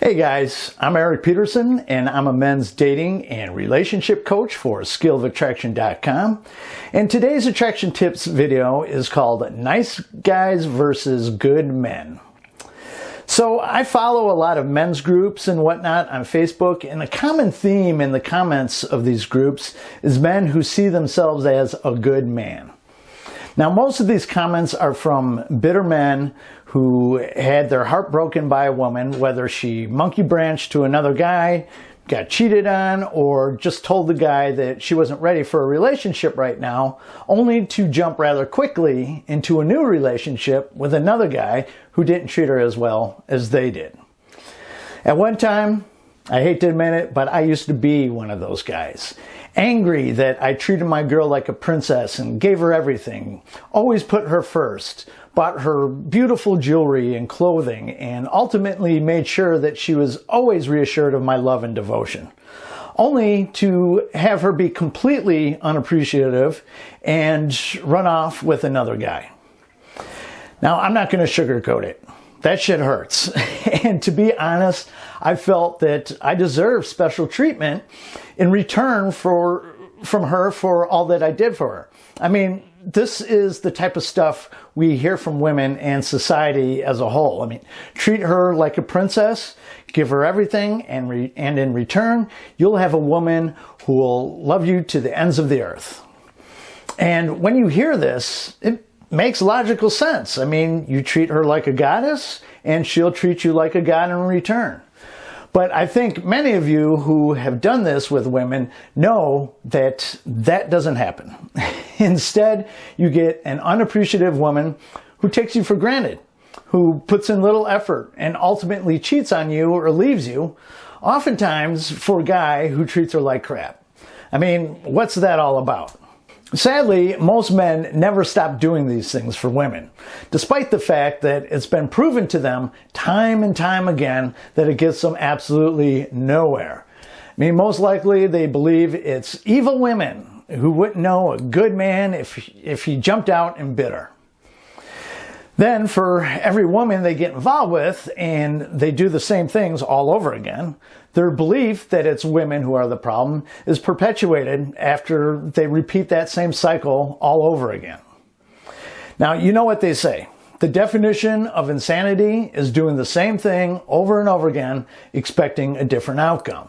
Hey guys, I'm Erik Peterson and I'm a men's dating and relationship coach for skillofattraction.com. And today's attraction tips video is called Nice Guys versus Good Men. So I follow a lot of men's groups and whatnot on Facebook, and a common theme in the comments of these groups is men who see themselves as a good man. Now, most of these comments are from bitter men who had their heart broken by a woman, whether she monkey branched to another guy, got cheated on, or just told the guy that she wasn't ready for a relationship right now, only to jump rather quickly into a new relationship with another guy who didn't treat her as well as they did. At one time, I hate to admit it, but I used to be one of those guys. Angry that I treated my girl like a princess and gave her everything, always put her first, bought her beautiful jewelry and clothing, and ultimately made sure that she was always reassured of my love and devotion, only to have her be completely unappreciative and run off with another guy. Now, I'm not going to sugarcoat it. That shit hurts. And to be honest, I felt that I deserved special treatment in return from her for all that I did for her. I mean, this is the type of stuff we hear from women and society as a whole. I mean, treat her like a princess, give her everything, and in return, you'll have a woman who will love you to the ends of the earth. And when you hear this, it makes logical sense. I mean, you treat her like a goddess, and she'll treat you like a god in return. But I think many of you who have done this with women know that that doesn't happen. Instead, you get an unappreciative woman who takes you for granted, who puts in little effort and ultimately cheats on you or leaves you, oftentimes for a guy who treats her like crap. I mean, what's that all about? Sadly, most men never stop doing these things for women, despite the fact that it's been proven to them time and time again that it gets them absolutely nowhere. I mean, most likely they believe it's evil women who wouldn't know a good man if he jumped out and bit her. Then for every woman they get involved with and they do the same things all over again, their belief that it's women who are the problem is perpetuated after they repeat that same cycle all over again. Now, you know what they say. The definition of insanity is doing the same thing over and over again, expecting a different outcome.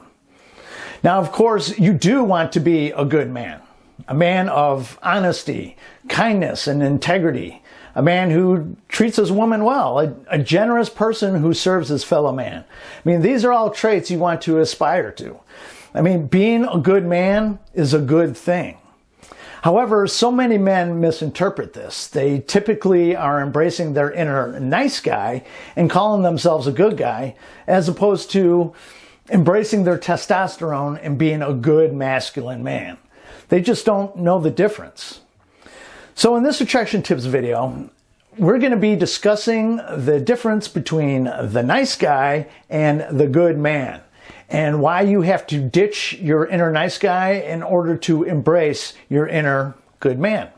Now, of course, you do want to be a good man, a man of honesty, kindness, and integrity. A man who treats his woman well, a generous person who serves his fellow man. I mean, these are all traits you want to aspire to. I mean, being a good man is a good thing. However, so many men misinterpret this. They typically are embracing their inner nice guy and calling themselves a good guy, as opposed to embracing their testosterone and being a good masculine man. They just don't know the difference. So in this attraction tips video, we're going to be discussing the difference between the nice guy and the good man, and why you have to ditch your inner nice guy in order to embrace your inner good man.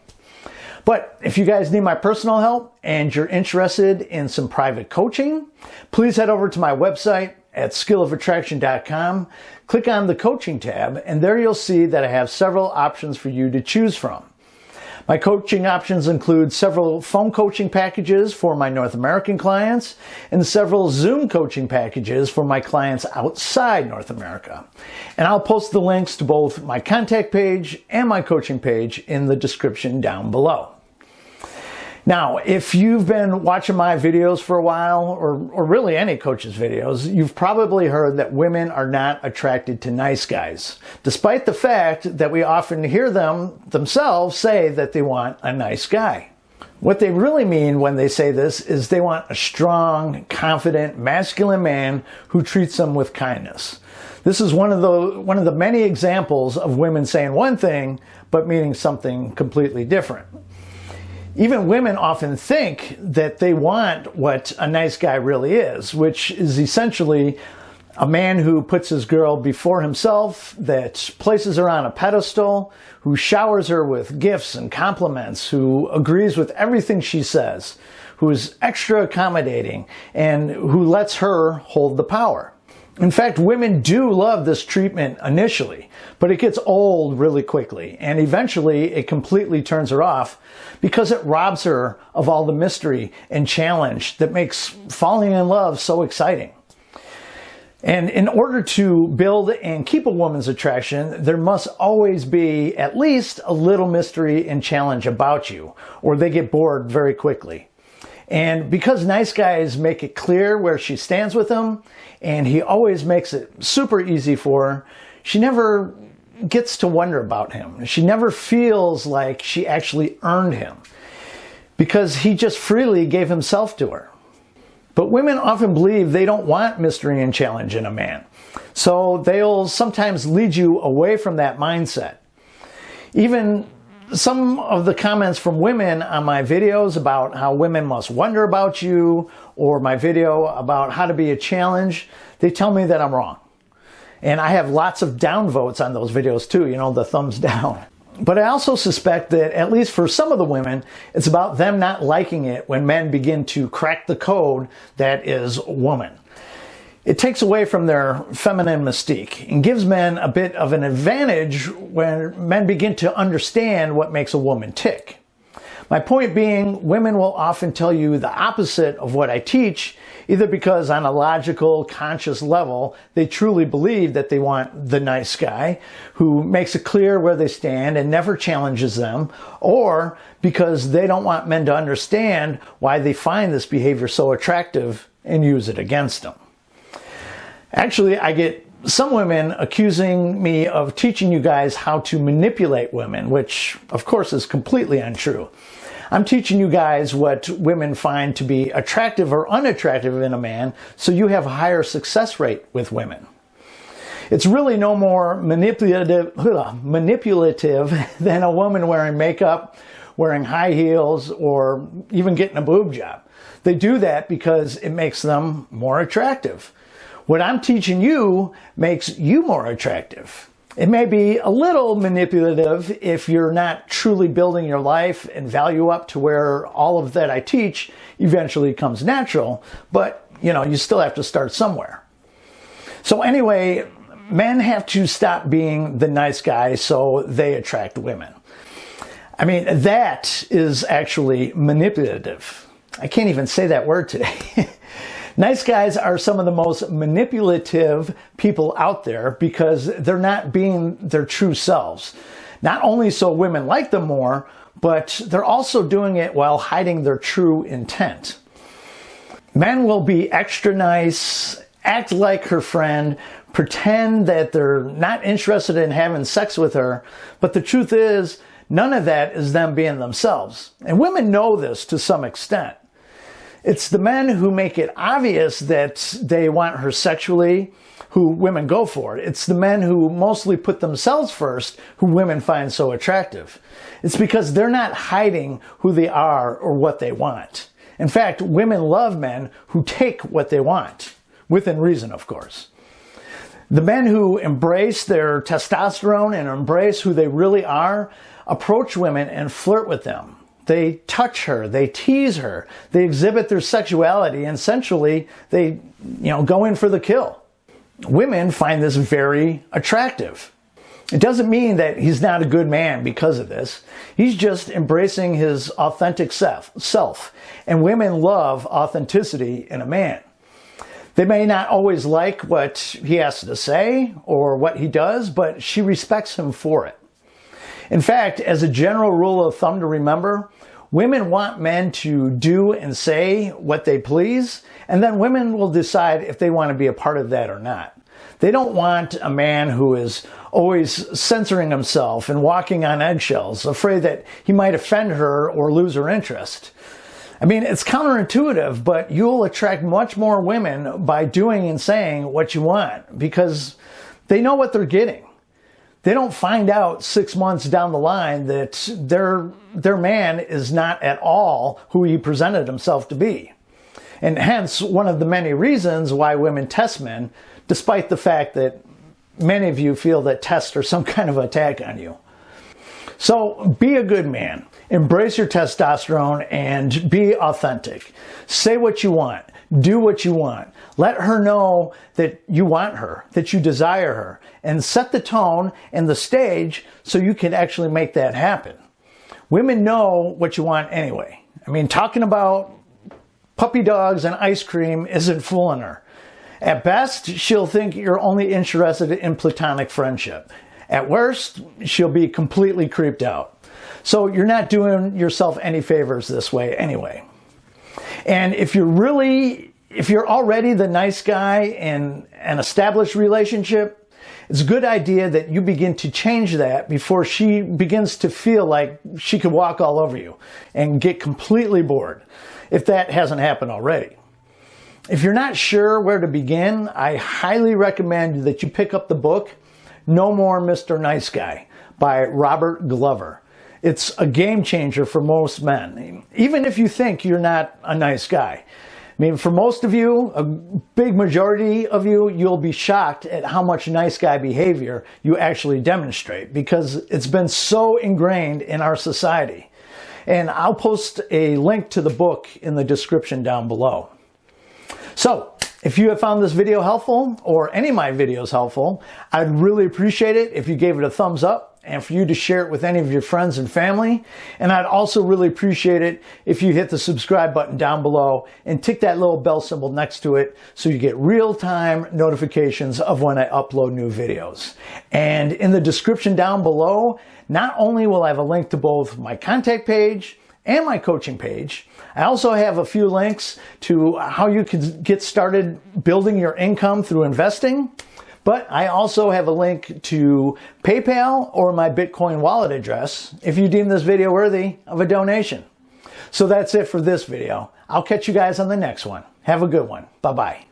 But if you guys need my personal help and you're interested in some private coaching, please head over to my website at skillofattraction.com, click on the coaching tab, and there you'll see that I have several options for you to choose from. My coaching options include several phone coaching packages for my North American clients and several Zoom coaching packages for my clients outside North America. And I'll post the links to both my contact page and my coaching page in the description down below. Now, if you've been watching my videos for a while, or really any coach's videos, you've probably heard that women are not attracted to nice guys, despite the fact that we often hear them themselves say that they want a nice guy. What they really mean when they say this is they want a strong, confident, masculine man who treats them with kindness. This is one of the many examples of women saying one thing, but meaning something completely different. Even women often think that they want what a nice guy really is, which is essentially a man who puts his girl before himself, that places her on a pedestal, who showers her with gifts and compliments, who agrees with everything she says, who is extra accommodating, and who lets her hold the power. In fact, women do love this treatment initially, but it gets old really quickly, and eventually it completely turns her off because it robs her of all the mystery and challenge that makes falling in love so exciting. And in order to build and keep a woman's attraction, there must always be at least a little mystery and challenge about you, or they get bored very quickly. And because nice guys make it clear where she stands with him, and he always makes it super easy for her, she never gets to wonder about him. She never feels like she actually earned him, because he just freely gave himself to her. But women often believe they don't want mystery and challenge in a man, so they'll sometimes lead you away from that mindset. Even some of the comments from women on my videos about how women must wonder about you, or my video about how to be a challenge, they tell me that I'm wrong. And I have lots of downvotes on those videos too, you know, the thumbs down. But I also suspect that, at least for some of the women, it's about them not liking it when men begin to crack the code that is woman. It takes away from their feminine mystique and gives men a bit of an advantage when men begin to understand what makes a woman tick. My point being, women will often tell you the opposite of what I teach, either because on a logical, conscious level, they truly believe that they want the nice guy who makes it clear where they stand and never challenges them, or because they don't want men to understand why they find this behavior so attractive and use it against them. Actually, I get some women accusing me of teaching you guys how to manipulate women, which of course is completely untrue. I'm teaching you guys what women find to be attractive or unattractive in a man, so you have a higher success rate with women. It's really no more manipulative than a woman wearing makeup, wearing high heels, or even getting a boob job. They do that because it makes them more attractive. What I'm teaching you makes you more attractive. It may be a little manipulative if you're not truly building your life and value up to where all of that I teach eventually comes natural, but you still have to start somewhere. So anyway, men have to stop being the nice guy so they attract women. I mean, that is actually manipulative. I can't even say that word today. Nice guys are some of the most manipulative people out there because they're not being their true selves. Not only so women like them more, but they're also doing it while hiding their true intent. Men will be extra nice, act like her friend, pretend that they're not interested in having sex with her, but the truth is, none of that is them being themselves. And women know this to some extent. It's the men who make it obvious that they want her sexually who women go for. It's the men who mostly put themselves first who women find so attractive. It's because they're not hiding who they are or what they want. In fact, women love men who take what they want, within reason, of course. The men who embrace their testosterone and embrace who they really are approach women and flirt with them. They touch her, they tease her, they exhibit their sexuality, and essentially they, go in for the kill. Women find this very attractive. It doesn't mean that he's not a good man because of this. He's just embracing his authentic self. And women love authenticity in a man. They may not always like what he has to say or what he does, but she respects him for it. In fact, as a general rule of thumb to remember, women want men to do and say what they please, and then women will decide if they want to be a part of that or not. They don't want a man who is always censoring himself and walking on eggshells, afraid that he might offend her or lose her interest. I mean, it's counterintuitive, but you'll attract much more women by doing and saying what you want because they know what they're getting. They don't find out 6 months down the line that their man is not at all who he presented himself to be. And hence, one of the many reasons why women test men, despite the fact that many of you feel that tests are some kind of attack on you. So be a good man. Embrace your testosterone and be authentic. Say what you want. Do what you want. Let her know that you want her, that you desire her, and set the tone and the stage so you can actually make that happen. Women know what you want anyway. I mean, talking about puppy dogs and ice cream isn't fooling her. At best, she'll think you're only interested in platonic friendship. At worst, she'll be completely creeped out. So you're not doing yourself any favors this way anyway. And if you're already the nice guy in an established relationship, it's a good idea that you begin to change that before she begins to feel like she could walk all over you and get completely bored, if that hasn't happened already. If you're not sure where to begin, I highly recommend that you pick up the book, No More Mr. Nice Guy by Robert Glover. It's a game changer for most men, even if you think you're not a nice guy. I mean, for most of you, a big majority of you, you'll be shocked at how much nice guy behavior you actually demonstrate because it's been so ingrained in our society. And I'll post a link to the book in the description down below. So, if you have found this video helpful, or any of my videos helpful, I'd really appreciate it if you gave it a thumbs up and for you to share it with any of your friends and family. And I'd also really appreciate it if you hit the subscribe button down below and tick that little bell symbol next to it so you get real-time notifications of when I upload new videos. And in the description down below, not only will I have a link to both my contact page and my coaching page, I also have a few links to how you can get started building your income through investing. But I also have a link to PayPal or my Bitcoin wallet address if you deem this video worthy of a donation. So that's it for this video. I'll catch you guys on the next one. Have a good one. Bye-bye.